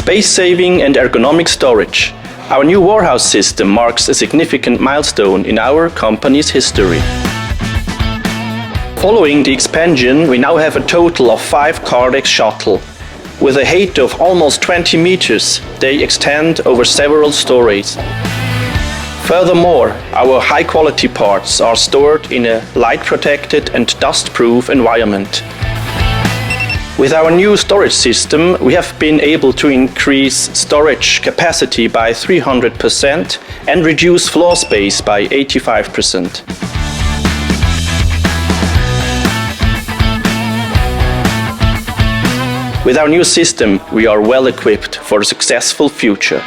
Space-saving and ergonomic storage. Our new warehouse system marks a significant milestone in our company's history. Following the expansion, we now have a total of 5 Gerteis shuttles. With a height of almost 20 meters, they extend over several stories. Furthermore, our high-quality parts are stored in a light-protected and dust-proof environment. With our new storage system, we have been able to increase storage capacity by 300% and reduce floor space by 85%. With our new system, we are well equipped for a successful future.